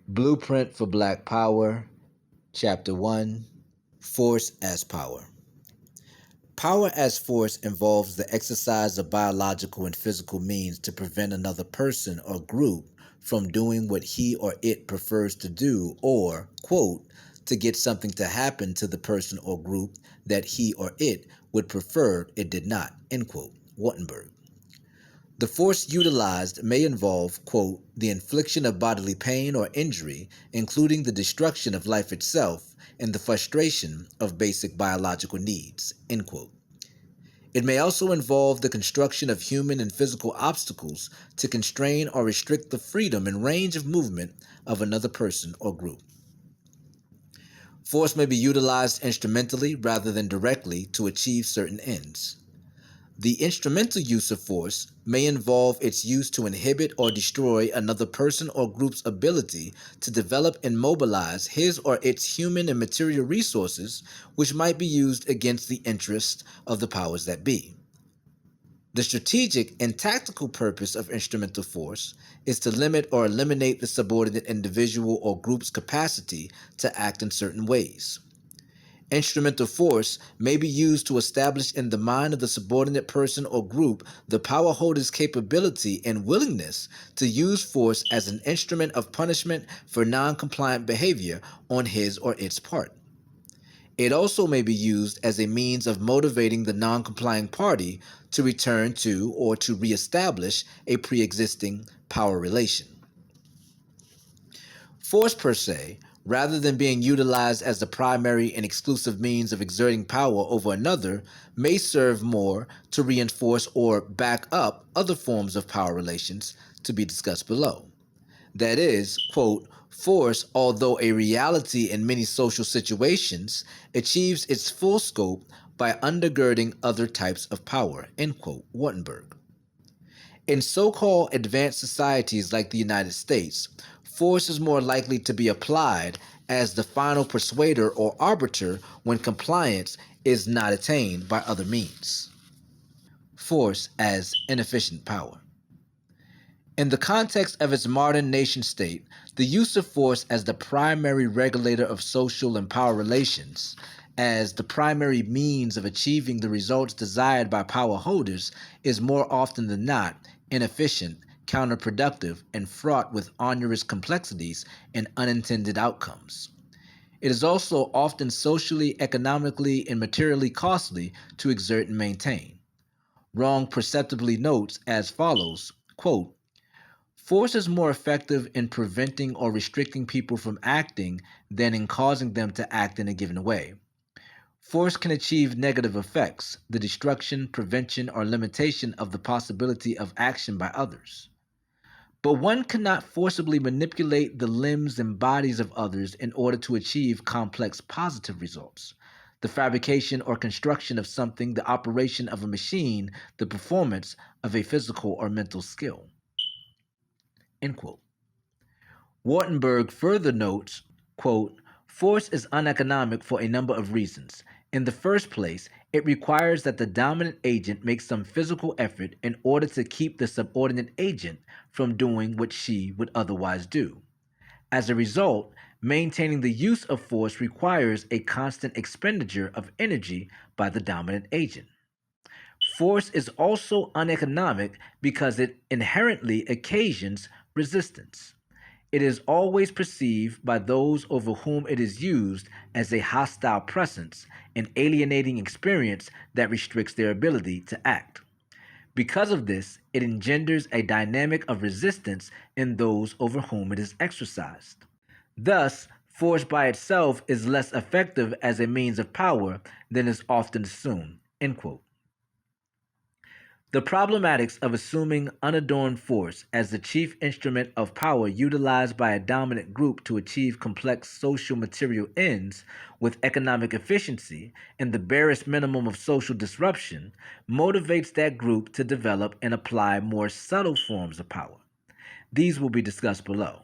Blueprint for Black Power, Chapter 1, Force as Power. Power as force involves the exercise of biological and physical means to prevent another person or group from doing what he or it prefers to do or, quote, to get something to happen to the person or group that he or it would prefer it did not, end quote, Wartenberg. The force utilized may involve, quote, the infliction of bodily pain or injury, including the destruction of life itself and the frustration of basic biological needs, end quote. It may also involve the construction of human and physical obstacles to constrain or restrict the freedom and range of movement of another person or group. Force may be utilized instrumentally rather than directly to achieve certain ends. The instrumental use of force may involve its use to inhibit or destroy another person or group's ability to develop and mobilize his or its human and material resources, which might be used against the interests of the powers that be. The strategic and tactical purpose of instrumental force is to limit or eliminate the subordinate individual or group's capacity to act in certain ways. Instrumental force may be used to establish in the mind of the subordinate person or group the power holder's capability and willingness to use force as an instrument of punishment for non-compliant behavior on his or its part. It also may be used as a means of motivating the non-complying party to return to or to reestablish a pre-existing power relation. Force per se, rather than being utilized as the primary and exclusive means of exerting power over another, may serve more to reinforce or back up other forms of power relations to be discussed below. That is, quote, force, although a reality in many social situations, achieves its full scope by undergirding other types of power, end quote, Wartenberg. In so-called advanced societies like the United States, force is more likely to be applied as the final persuader or arbiter when compliance is not attained by other means. Force as inefficient power. In the context of its modern nation-state, the use of force as the primary regulator of social and power relations, as the primary means of achieving the results desired by power holders, is more often than not inefficient, counterproductive, and fraught with onerous complexities and unintended outcomes. It is also often socially, economically, and materially costly to exert and maintain. Wrong perceptibly notes as follows, quote, force is more effective in preventing or restricting people from acting than in causing them to act in a given way. Force can achieve negative effects, the destruction, prevention, or limitation of the possibility of action by others. But one cannot forcibly manipulate the limbs and bodies of others in order to achieve complex positive results. The fabrication or construction of something, the operation of a machine, the performance of a physical or mental skill. End quote. Wartenberg further notes, quote, force is uneconomic for a number of reasons. In the first place, it requires that the dominant agent make some physical effort in order to keep the subordinate agent from doing what she would otherwise do. As a result, maintaining the use of force requires a constant expenditure of energy by the dominant agent. Force is also uneconomic because it inherently occasions resistance. It is always perceived by those over whom it is used as a hostile presence, an alienating experience that restricts their ability to act. Because of this, it engenders a dynamic of resistance in those over whom it is exercised. Thus, force by itself is less effective as a means of power than is often assumed. End quote. The problematics of assuming unadorned force as the chief instrument of power utilized by a dominant group to achieve complex social material ends with economic efficiency and the barest minimum of social disruption motivates that group to develop and apply more subtle forms of power. These will be discussed below.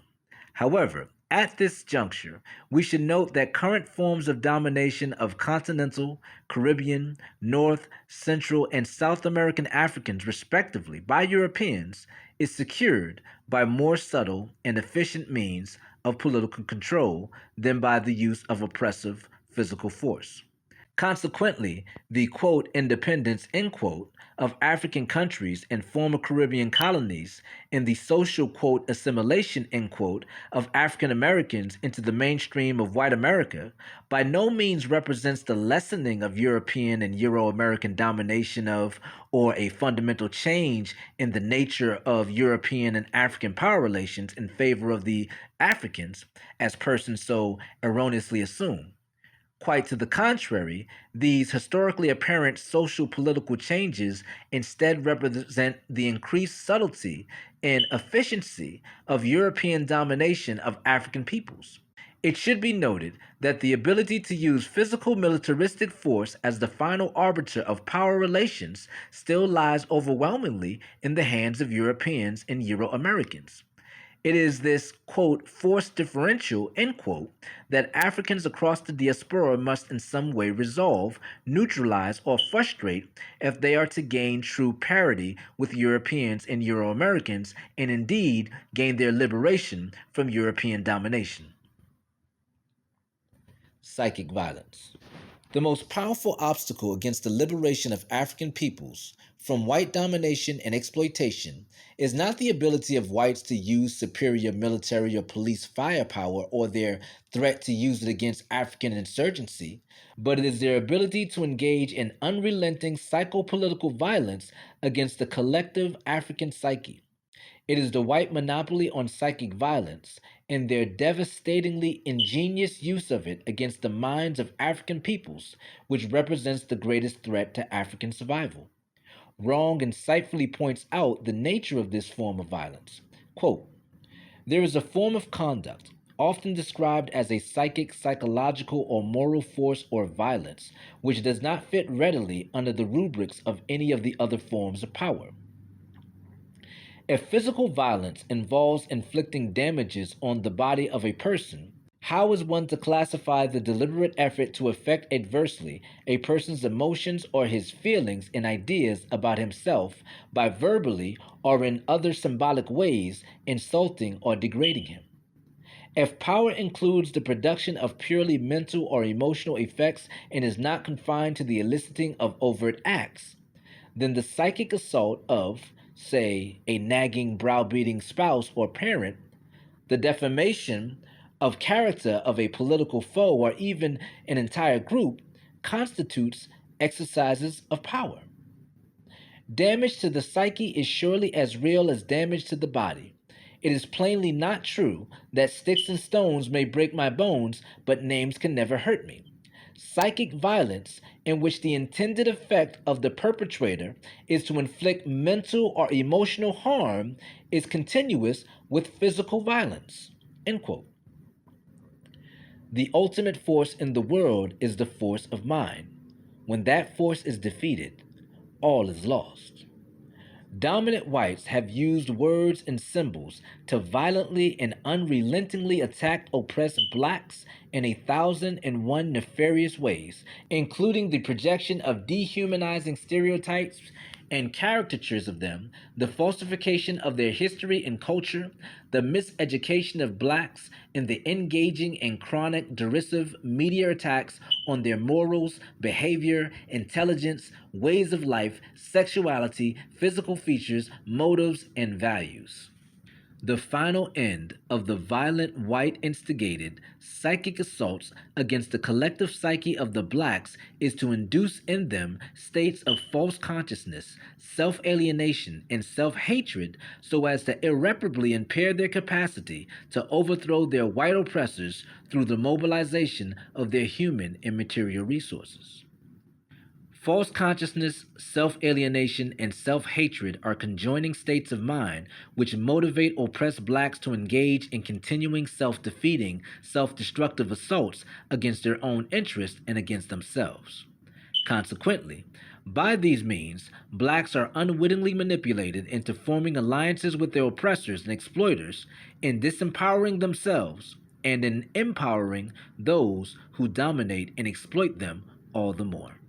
However, At this juncture, we should note that current forms of domination of continental, Caribbean, North, Central, and South American Africans, respectively, by Europeans is secured by more subtle and efficient means of political control than by the use of oppressive physical force. Consequently, the quote independence end quote of African countries and former Caribbean colonies and the social quote assimilation end quote of African Americans into the mainstream of white America by no means represents the lessening of European and Euro American domination of or a fundamental change in the nature of European and African power relations in favor of the Africans, as persons so erroneously assume. Quite to the contrary, these historically apparent social political changes instead represent the increased subtlety and efficiency of European domination of African peoples. It should be noted that the ability to use physical militaristic force as the final arbiter of power relations still lies overwhelmingly in the hands of Europeans and Euro Americans. It is this, quote, force differential, end quote, that Africans across the diaspora must in some way resolve, neutralize, or frustrate if they are to gain true parity with Europeans and Euro Americans, and indeed gain their liberation from European domination. Psychic violence. The most powerful obstacle against the liberation of African peoples from white domination and exploitation is not the ability of whites to use superior military or police firepower or their threat to use it against African insurgency, but it is their ability to engage in unrelenting psychopolitical violence against the collective African psyche. It is the white monopoly on psychic violence and their devastatingly ingenious use of it against the minds of African peoples which represents the greatest threat to African survival. Wrong insightfully points out the nature of this form of violence. Quote, there is a form of conduct, often described as a psychic, psychological, or moral force or violence, which does not fit readily under the rubrics of any of the other forms of power. If physical violence involves inflicting damages on the body of a person, how is one to classify the deliberate effort to affect adversely a person's emotions or his feelings and ideas about himself by verbally or in other symbolic ways insulting or degrading him? If power includes the production of purely mental or emotional effects and is not confined to the eliciting of overt acts, then the psychic assault of, say, a nagging, browbeating spouse or parent, the defamation of character of a political foe or even an entire group constitutes exercises of power. Damage to the psyche is surely as real as damage to the body. It is plainly not true that sticks and stones may break my bones, but names can never hurt me. Psychic violence, in which the intended effect of the perpetrator is to inflict mental or emotional harm, is continuous with physical violence. End quote. The ultimate force in the world is the force of mind. When that force is defeated, all is lost. Dominant whites have used words and symbols to violently and unrelentingly attack oppressed blacks in 1,001 nefarious ways, including the projection of dehumanizing stereotypes and caricatures of them, the falsification of their history and culture, the miseducation of blacks, and the engaging and chronic derisive media attacks on their morals, behavior, intelligence, ways of life, sexuality, physical features, motives, and values. The final end of the violent white instigated psychic assaults against the collective psyche of the blacks is to induce in them states of false consciousness, self alienation, and self hatred so as to irreparably impair their capacity to overthrow their white oppressors through the mobilization of their human and material resources. False consciousness, self-alienation, and self-hatred are conjoining states of mind which motivate oppressed blacks to engage in continuing self-defeating, self-destructive assaults against their own interests and against themselves. Consequently, by these means, blacks are unwittingly manipulated into forming alliances with their oppressors and exploiters and disempowering themselves, and in empowering those who dominate and exploit them all the more.